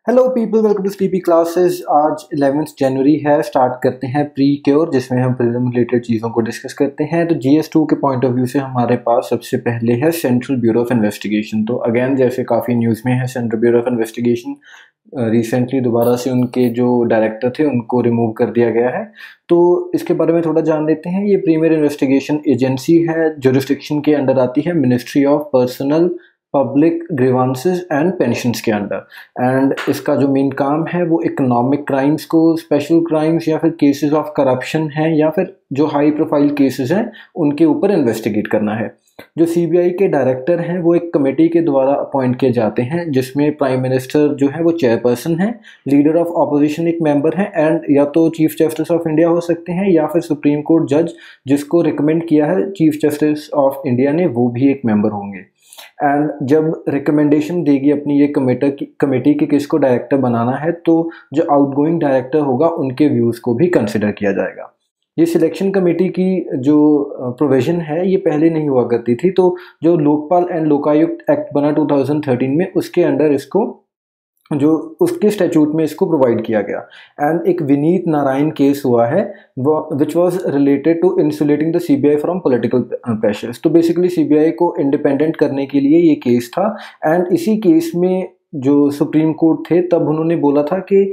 Hello people, welcome to Steepy classes. आज 11 जनवरी है। Start करते हैं प्री क्योर, जिसमें हम प्रीलिम रिलेटेड चीज़ों को डिस्कस करते हैं। तो GS2 के पॉइंट ऑफ व्यू से हमारे पास सबसे पहले है सेंट्रल ब्यूरो ऑफ इन्वेस्टिगेशन। तो अगेन जैसे काफ़ी न्यूज़ में है, central bureau of investigation recently दोबारा से उनके जो डायरेक्टर थे उनको रिमूव कर दिया गया है। तो इसके बारे में थोड़ा जान लेते हैं। ये प्रीमियर इन्वेस्टिगेशन एजेंसी है, जुरिस्डिक्शन के अंडर आती है, ministry of personnel public grievances and pensions के अंडर। एंड इसका जो मेन काम है वो इकोनॉमिक क्राइम्स को, स्पेशल क्राइम्स या फिर केसेस ऑफ करप्शन हैं या फिर जो हाई प्रोफाइल केसेस हैं उनके ऊपर इन्वेस्टिगेट करना है। जो CBI के डायरेक्टर हैं वो एक कमेटी के द्वारा अपॉइंट किए जाते हैं, जिसमें प्राइम मिनिस्टर जो है वो चेयरपर्सन है, लीडर ऑफ ऑपोजिशन एक मेंबर है, एंड या तो चीफ जस्टिस ऑफ इंडिया हो सकते हैं या फिर सुप्रीम कोर्ट जज जिसको रिकमेंड किया है चीफ जस्टिस ऑफ इंडिया ने, वो भी एक मेंबर होंगे। एंड जब रिकमेंडेशन देगी अपनी ये कमेटी कि किसको डायरेक्टर बनाना है, तो जो आउटगोइंग डायरेक्टर होगा उनके व्यूज़ को भी कंसिडर किया जाएगा। ये सिलेक्शन कमेटी की जो प्रोविज़न है ये पहले नहीं हुआ करती थी। तो जो लोकपाल एंड लोकायुक्त एक्ट बना 2013 में, उसके अंडर इसको जो उसके स्टैट्यूट में इसको प्रोवाइड किया गया। एंड एक विनीत नारायण केस हुआ है which was related to insulating the CBI from political pressures. तो बेसिकली CBI को इंडिपेंडेंट करने के लिए ये केस था। एंड इसी केस में जो सुप्रीम कोर्ट थे तब उन्होंने बोला था कि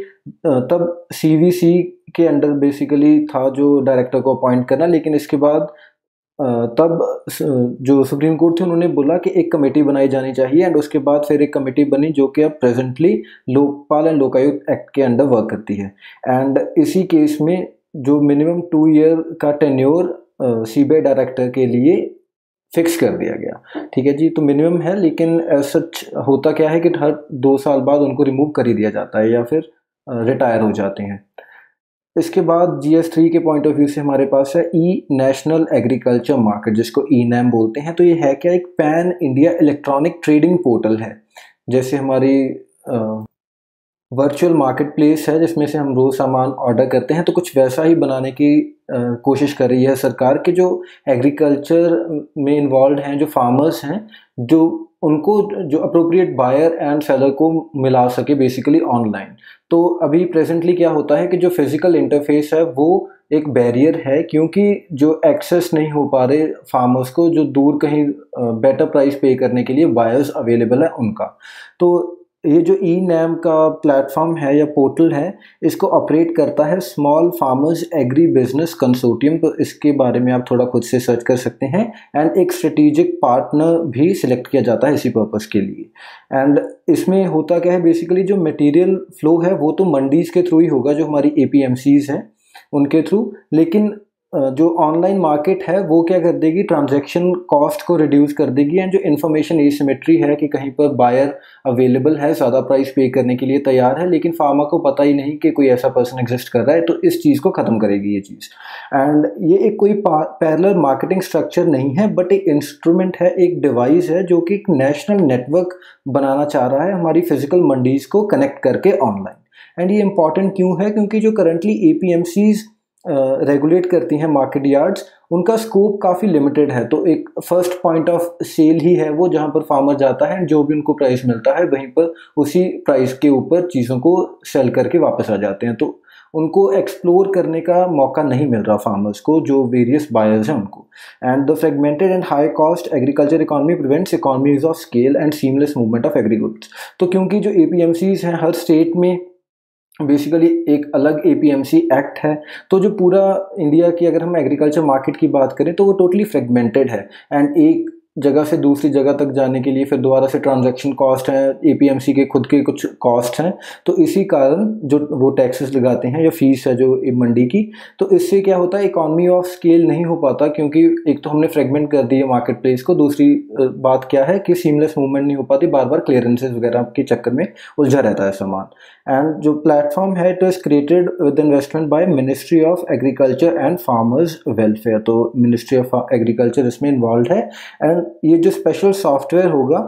तब CVC के अंडर बेसिकली था जो डायरेक्टर को अपॉइंट करना, लेकिन इसके बाद तब जो सुप्रीम कोर्ट थे उन्होंने बोला कि एक कमेटी बनाई जानी चाहिए। एंड उसके बाद फिर एक कमेटी बनी जो कि अब presently Lokpal and Lokayukta act के अंडर वर्क करती है। एंड इसी केस में जो मिनिमम 2 ईयर का टेन्योर CBI डायरेक्टर के लिए फिक्स कर दिया गया। ठीक है जी, तो मिनिमम है, लेकिन सच होता क्या है कि हर 2 साल बाद उनको रिमूव कर ही दिया जाता है या फिर रिटायर हो जाते हैं। इसके बाद GS3 के पॉइंट ऑफ व्यू से हमारे पास है नेशनल एग्रीकल्चर मार्केट, जिसको NAM बोलते हैं। तो ये है क्या? एक pan India electronic trading portal है। जैसे हमारी वर्चुअल मार्केट प्लेस है जिसमें से हम रोज़ सामान ऑर्डर करते हैं, तो कुछ वैसा ही बनाने की कोशिश कर रही है सरकार के जो एग्रीकल्चर में इन्वॉल्व हैं, जो फार्मर्स हैं, जो उनको जो अप्रोप्रिएट बायर एंड सेलर को मिला सके बेसिकली ऑनलाइन। तो अभी प्रेजेंटली क्या होता है कि जो फिज़िकल इंटरफेस है वो एक बैरियर है, क्योंकि जो एक्सेस नहीं हो पा रहे फार्मर्स को, जो दूर कहीं बेटर प्राइस पे करने के लिए बायर्स अवेलेबल है उनका। तो ये जो NAM का प्लेटफॉर्म है या पोर्टल है, इसको ऑपरेट करता है small farmers agri business consortium. तो इसके बारे में आप थोड़ा खुद से सर्च कर सकते हैं। एंड एक स्ट्रेटेजिक पार्टनर भी सिलेक्ट किया जाता है इसी पर्पस के लिए। एंड इसमें होता क्या है, बेसिकली जो मटेरियल फ्लो है वो तो मंडीज़ के थ्रू ही होगा, जो हमारी APMCs हैं उनके थ्रू। लेकिन जो ऑनलाइन मार्केट है वो क्या कर देगी, ट्रांजैक्शन कॉस्ट को रिड्यूस कर देगी। एंड जो इन्फॉर्मेशन एसिमेट्री है कि कहीं पर बायर अवेलेबल है, ज़्यादा प्राइस पे करने के लिए तैयार है, लेकिन फार्मर को पता ही नहीं कि कोई ऐसा पर्सन एग्जिस्ट कर रहा है, तो इस चीज़ को ख़त्म करेगी ये चीज़। एंड ये एक कोई पैरेलल मार्केटिंग स्ट्रक्चर नहीं है, बट एक इंस्ट्रूमेंट है, एक डिवाइस है जो कि एक नेशनल नेटवर्क बनाना चाह रहा है हमारी फिजिकल मंडीज़ को कनेक्ट करके ऑनलाइन। एंड ये इंपॉर्टेंट क्यों है? क्योंकि जो करंटली APMCs रेगुलेट करती हैं मार्केट यार्ड्स, उनका स्कोप काफ़ी लिमिटेड है। तो एक फर्स्ट पॉइंट ऑफ सेल ही है वो, जहाँ पर फार्मर जाता है, जो भी उनको प्राइस मिलता है वहीं पर उसी प्राइस के ऊपर चीज़ों को सेल करके वापस आ जाते हैं। तो उनको एक्सप्लोर करने का मौका नहीं मिल रहा फार्मर्स को, जो वेरियस बायर्स हैं उनको। And the fragmented and high cost agriculture economy prevents economies of scale and seamless movement of agri goods. तो क्योंकि जो APMCs हैं हर स्टेट में बेसिकली एक अलग APMC एक्ट है, तो जो पूरा इंडिया की अगर हम एग्रीकल्चर मार्केट की बात करें तो वो टोटली फ्रेगमेंटेड है। एंड एक जगह से दूसरी जगह तक जाने के लिए फिर दोबारा से ट्रांजैक्शन कॉस्ट है, APMC के खुद के कुछ कॉस्ट हैं। तो इसी कारण जो वो टैक्सेस लगाते हैं या फीस है जो मंडी की, तो इससे क्या होता है, इकॉनमी ऑफ स्केल नहीं हो पाता, क्योंकि एक तो हमने फ्रेगमेंट कर दी है मार्केट प्लेस को, दूसरी बात क्या है कि सीमलेस मूवमेंट नहीं हो पाती, बार बार क्लियरेंसेज वगैरह के चक्कर में उलझा रहता है सामान। एंड जो प्लेटफॉर्म है it is created with investment by ministry of agriculture and farmers welfare. तो मिनिस्ट्री ऑफ एग्रीकल्चर इसमें इन्वॉल्व है। एंड ये जो स्पेशल सॉफ्टवेयर होगा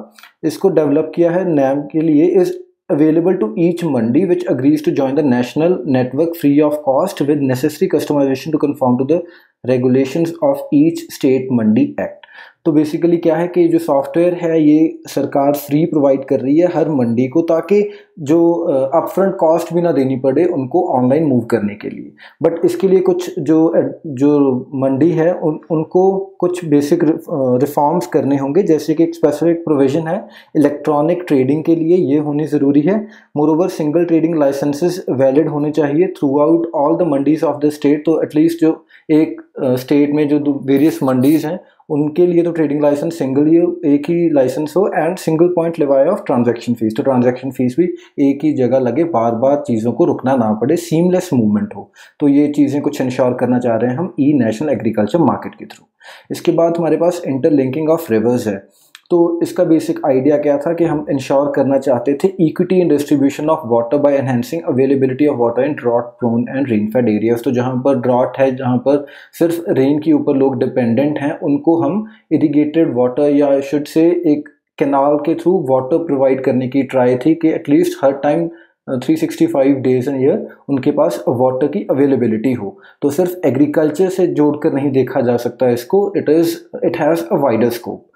इसको डेवलप किया है NAM के लिए, is available to each mandi which agrees to join the national network free of cost with necessary customization to conform to the regulations of each state mandi act। तो basically क्या है कि जो सॉफ्टवेयर है ये सरकार फ्री प्रोवाइड कर रही है हर मंडी को, ताकि जो अपफ्रंट कॉस्ट भी ना देनी पड़े उनको ऑनलाइन मूव करने के लिए। बट इसके लिए कुछ जो मंडी है उनको कुछ बेसिक रिफॉर्म्स करने होंगे, जैसे कि एक स्पेसिफिक प्रोविज़न है इलेक्ट्रॉनिक ट्रेडिंग के लिए, ये होनी ज़रूरी है। Moreover single trading licenses valid होने चाहिए throughout all the mandis of the state. तो एटलीस्ट जो एक स्टेट में जो वेरियस मंडीज़ हैं उनके लिए तो ट्रेडिंग लाइसेंस सिंगल ही, एक ही लाइसेंस हो, and single point लेवाई of transaction fees. तो ट्रांजैक्शन फीस भी एक ही जगह लगे, बार बार चीज़ों को रुकना ना पड़े, सीमलेस मूवमेंट हो। तो ये चीज़ें कुछ इंश्योर करना चाह रहे हैं हम ई नेशनल एग्रीकल्चर मार्केट के थ्रू। इसके बाद हमारे पास इंटरलिंकिंग ऑफ रिवर्स है। तो इसका बेसिक आइडिया क्या था कि हम इंश्योर करना चाहते थे equity in distribution of water by enhancing availability of water in drought prone and rainfed areas. तो जहाँ पर ड्रॉट है, जहाँ पर सिर्फ रेन के ऊपर लोग डिपेंडेंट हैं, उनको हम इरिगेटेड वाटर या शुड से एक कैनाल के थ्रू वाटर प्रोवाइड करने की ट्राई थी कि at least her time 365 days in year उनके पास वाटर की अवेलेबिलिटी हो। तो सिर्फ एग्रीकल्चर से जोड़कर नहीं देखा जा सकता इसको, it has a wider scope,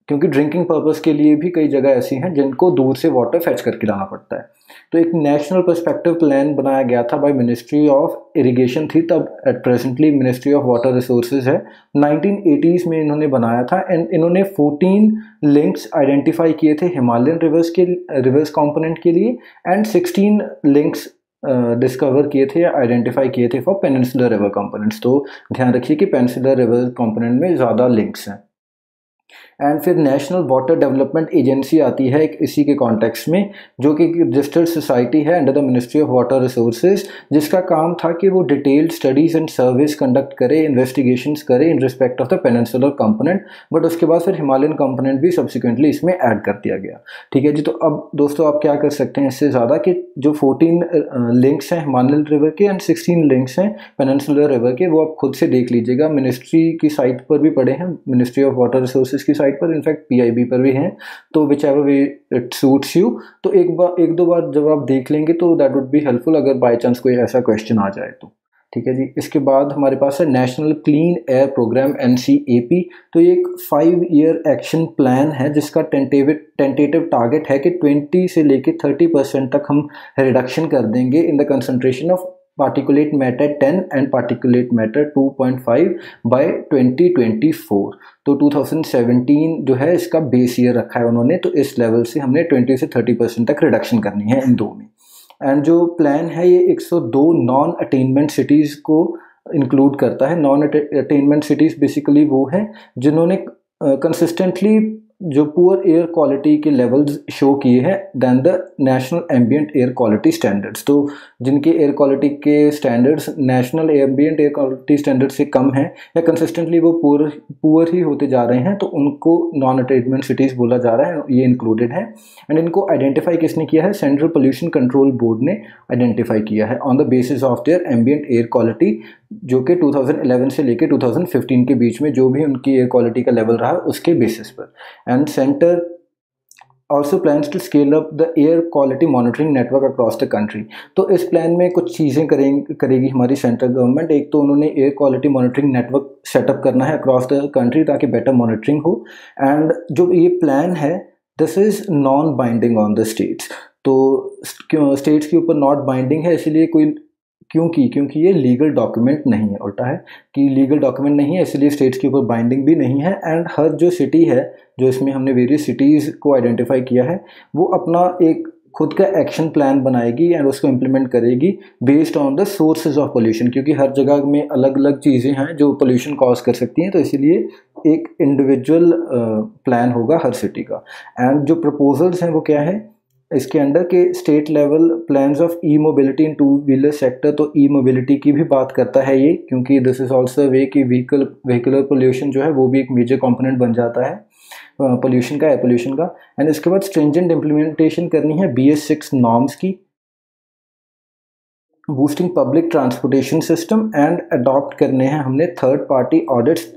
क्योंकि ड्रिंकिंग पर्पस के लिए भी कई जगह ऐसी हैं जिनको दूर से वाटर फेच करके लाना पड़ता है। तो एक नेशनल पर्सपेक्टिव प्लान बनाया गया था बाय मिनिस्ट्री ऑफ इरिगेशन थी तब, at presently ministry of water resources है। 1980s में इन्होंने बनाया था एंड इन्होंने 14 लिंक्स आइडेंटिफाई किए थे हिमालयन रिवर्स कंपोनेंट के लिए, एंड 16 लिंक्स डिस्कवर किए थे या आइडेंटिफाई किए थे फॉर पेनिनसुलर रिवर कंपोनेंट्स। तो ध्यान रखिए कि पेनिनसुलर रिवर कंपोनेंट में ज़्यादा लिंक्स हैं। एंड फिर नेशनल वाटर डेवलपमेंट एजेंसी आती है एक इसी के कॉन्टेक्स्ट में, जो कि रजिस्टर्ड सोसाइटी है under the ministry of water resources, जिसका काम था कि वो detailed studies and surveys conduct करे, इन्वेस्टिगेशंस करे in respect of the peninsular component. But उसके बाद फिर हिमालयन कंपोनेंट भी सब्सिक्वेंटली इसमें ऐड कर दिया गया। ठीक है जी। तो अब दोस्तों आप क्या कर सकते हैं इससे ज़्यादा कि जो 14 लिंक्स हैं हिमालयन रिवर के एंड 16 लिंक्स हैं पेनिनसुलर रिवर के, वो आप खुद से देख लीजिएगा। मिनिस्ट्री की साइट पर भी पड़े हैं, मिनिस्ट्री ऑफ वाटर रिसोर्सेज की साइट पर, इनफैक्ट PIB पर भी हैं। तो which ever way it suits you, तो एक दो बार जब आप देख लेंगे तो दैट वुड बी हेल्पफुल अगर बाय चांस कोई ऐसा क्वेश्चन आ जाए तो। ठीक है जी। इसके बाद हमारे पास है national clean air programme NCAP। तो ये एक 5-year एक्शन प्लान है जिसका टेंटेटिव टारगेट है कि 20 से लेके 30% तक हम रिडक्शन कर देंगे in the concentration of particulate matter 10 and particulate matter 2.5 by 2024। तो 2017 जो है इसका बेस ईयर रखा है उन्होंने, तो इस लेवल से हमने 20 से 30% तक रिडक्शन करनी है इन दो में। एंड जो प्लान है ये 102 नॉन अटेनमेंट सिटीज़ को इंक्लूड करता है। नॉन अटेनमेंट सिटीज़ बेसिकली वो हैं जिन्होंने कंसिस्टेंटली जो पुअर एयर क्वालिटी के लेवल्स शो किए हैं than the national ambient air quality standards. तो जिनके एयर क्वालिटी के standards national ambient air quality standard से कम हैं या कंसिस्टेंटली वो पुअर ही होते जा रहे हैं, तो उनको नॉन अटेनमेंट सिटीज़ बोला जा रहा है, ये इंक्लूडेड है। एंड इनको आइडेंटिफाई किसने किया है? सेंट्रल पोल्यूशन कंट्रोल बोर्ड ने आइडेंटिफाई किया है on the basis of their ambient air quality, जो कि 2011 से लेके 2015 के बीच में जो भी उनकी एयर क्वालिटी का लेवल रहा उसके बेसिस पर। And centre also plans to scale up the air quality monitoring network across the country. तो इस प्लान में कुछ चीज़ें करेगी हमारी सेंट्रल गवर्नमेंट। एक तो उन्होंने air quality monitoring network setup करना है अक्रॉस द कंट्री ताकि बेटर मॉनिटरिंग हो। एंड जो ये प्लान है this is non binding on the states. तो स्टेट्स के ऊपर नॉट बाइंडिंग है, इसीलिए कोई क्योंकि ये लीगल डॉक्यूमेंट नहीं है, उल्टा है कि लीगल डॉक्यूमेंट नहीं है, इसलिए स्टेट्स के ऊपर बाइंडिंग भी नहीं है। एंड हर जो सिटी है, जो इसमें हमने वेरियस सिटीज़ को आइडेंटिफाई किया है, वो अपना एक खुद का एक्शन प्लान बनाएगी एंड उसको इम्प्लीमेंट करेगी based on the sources of pollution, क्योंकि हर जगह में अलग अलग चीज़ें हैं जो पोल्यूशन कॉज कर सकती हैं। तो इसीलिए एक इंडिविजुअल प्लान होगा हर सिटी का। एंड जो प्रपोजल्स हैं वो क्या है इसके अंडर के state level plans of E mobility in 2-wheeler sector. तो ई मोबिलिटी की भी बात करता है ये, क्योंकि दिस इज़ ऑल्सो वे कि व्हीकुलर पोल्यूशन जो है वो भी एक मेजर कंपोनेंट बन जाता है पोल्यूशन का, एयर पोल्यूशन का। एंड इसके बाद स्ट्रिंजेंट इम्प्लीमेंटेशन करनी है BS6 नॉर्म्स की, boosting public transportation system and adopt करने हैं हमने third party audits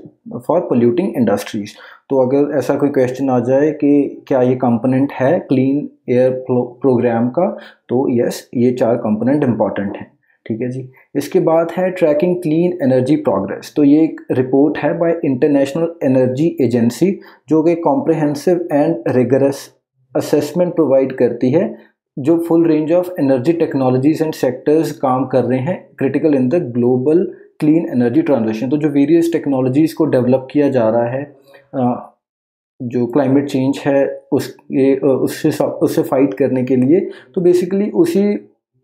for polluting industries. तो अगर ऐसा कोई क्वेश्चन आ जाए कि क्या ये कंपोनेंट है क्लीन एयर प्रोग्राम का, तो यस, ये 4 कंपोनेंट इंपॉर्टेंट हैं। ठीक है जी। इसके बाद है ट्रैकिंग क्लीन एनर्जी प्रोग्रेस। तो ये एक रिपोर्ट है बाय इंटरनेशनल एनर्जी एजेंसी जो कि comprehensive and rigorous assessment provide करती है, जो full range of energy technologies and sectors काम कर रहे हैं critical in the global clean energy transition. तो जो वेरियस टेक्नोलॉजीज को डेवलप किया जा रहा है जो क्लाइमेट चेंज है उससे फाइट करने के लिए, तो बेसिकली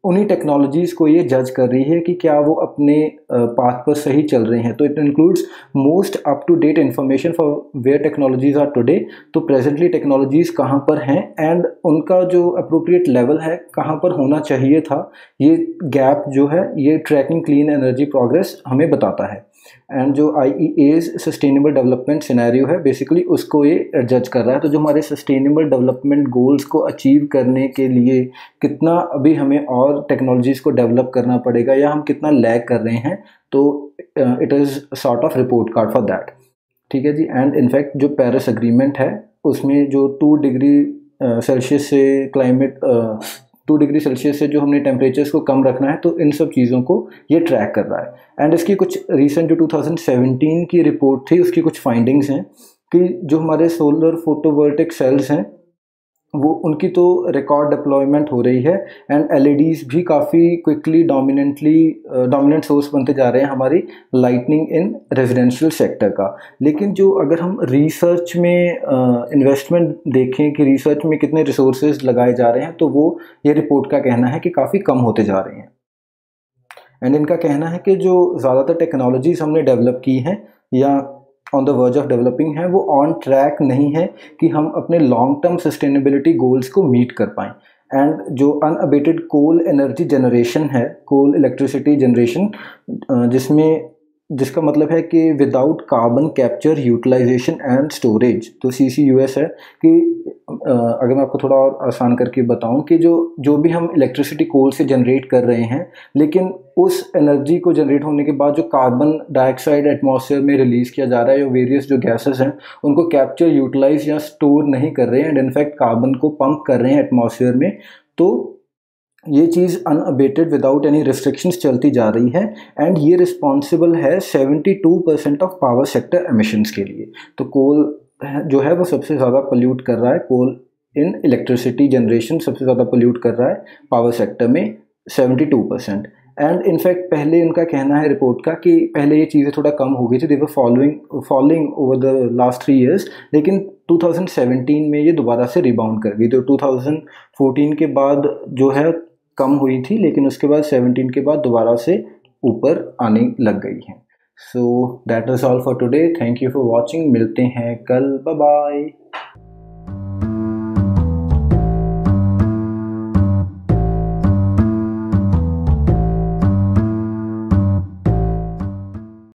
उन्हीं टेक्नोलॉजीज़ को ये जज कर रही है कि क्या वो अपने पाथ पर सही चल रहे हैं। तो it includes most up to date information for where technologies are today. तो प्रेजेंटली टेक्नोलॉजीज़ कहाँ पर हैं एंड उनका जो अप्रोप्रिएट लेवल है कहाँ पर होना चाहिए था, ये गैप जो है ये ट्रैकिंग क्लीन एनर्जी प्रोग्रेस हमें बताता है। एंड जो IEA's सस्टेनेबल डेवलपमेंट सिनेरियो है बेसिकली उसको ये जज कर रहा है। तो जो हमारे सस्टेनेबल डेवलपमेंट गोल्स को अचीव करने के लिए कितना अभी हमें और टेक्नोलॉजीज़ को डेवलप करना पड़ेगा या हम कितना लैग कर रहे हैं, तो it is sort of report card for that. ठीक है जी। एंड इनफैक्ट जो पेरिस एग्रीमेंट है उसमें जो 2 डिग्री सेल्सियस से 2 डिग्री सेल्सियस से जो हमने टेम्परेचर्स को कम रखना है, तो इन सब चीज़ों को ये ट्रैक कर रहा है। एंड इसकी कुछ रीसेंट जो 2017 की रिपोर्ट थी उसकी कुछ फाइंडिंग्स हैं कि जो हमारे सोलर फोटोवोल्टिक सेल्स हैं वो उनकी तो रिकॉर्ड डिप्लॉयमेंट हो रही है एंड LEDs भी काफ़ी क्विकली डोमिनेंट सोर्स बनते जा रहे हैं हमारी लाइटनिंग इन रेजिडेंशियल सेक्टर का। लेकिन जो अगर हम रिसर्च में इन्वेस्टमेंट देखें कि रिसर्च में कितने रिसोर्सेज लगाए जा रहे हैं, तो वो ये रिपोर्ट का कहना है कि काफ़ी कम होते जा रहे हैं। एंड इनका कहना है कि जो ज़्यादातर टेक्नोलॉजीज़ हमने डेवलप की हैं या on the verge of developing है, वो ऑन ट्रैक नहीं है कि हम अपने लॉन्ग टर्म सस्टेनेबिलिटी गोल्स को मीट कर पाएँ। एंड जो अनअबेटेड कोल एनर्जी जनरेशन है, कोल इलेक्ट्रिसिटी जनरेशन, जिसका मतलब है कि without carbon capture utilization and storage, तो CCUS है कि अगर मैं आपको थोड़ा और आसान करके बताऊं कि जो भी हम इलेक्ट्रिसिटी कोल से जनरेट कर रहे हैं, लेकिन उस एनर्जी को जनरेट होने के बाद जो कार्बन डाइऑक्साइड एटमॉस्फेयर में रिलीज़ किया जा रहा है या वेरियस जो गैसेस हैं उनको कैप्चर यूटिलाइज या स्टोर नहीं कर रहे हैं एंड इनफैक्ट कार्बन को पंप कर रहे हैं एटमॉस्फेयर में, तो ये चीज़ अनअबेटेड विदाउट एनी रिस्ट्रिक्शंस चलती जा रही है। एंड ये रिस्पॉन्सिबल है 72% ऑफ पावर सेक्टर एमिशंस के लिए। तो कोल जो है वो सबसे ज़्यादा पोल्यूट कर रहा है, कोल इन इलेक्ट्रिसिटी जनरेशन सबसे ज़्यादा पोल्यूट कर रहा है पावर सेक्टर में 72%। एंड इनफैक्ट पहले उनका कहना है रिपोर्ट का कि पहले ये चीज़ें थोड़ा कम हो गई थी, they were following over the last 3 years, लेकिन 2017 में ये दोबारा से रिबाउंड कर गई। तो 2014 के बाद जो है कम हुई थी, लेकिन उसके बाद 17 के बाद दोबारा से ऊपर आने लग गई है। So that is all for today. Thank you for watching. मिलते हैं कल। Bye bye.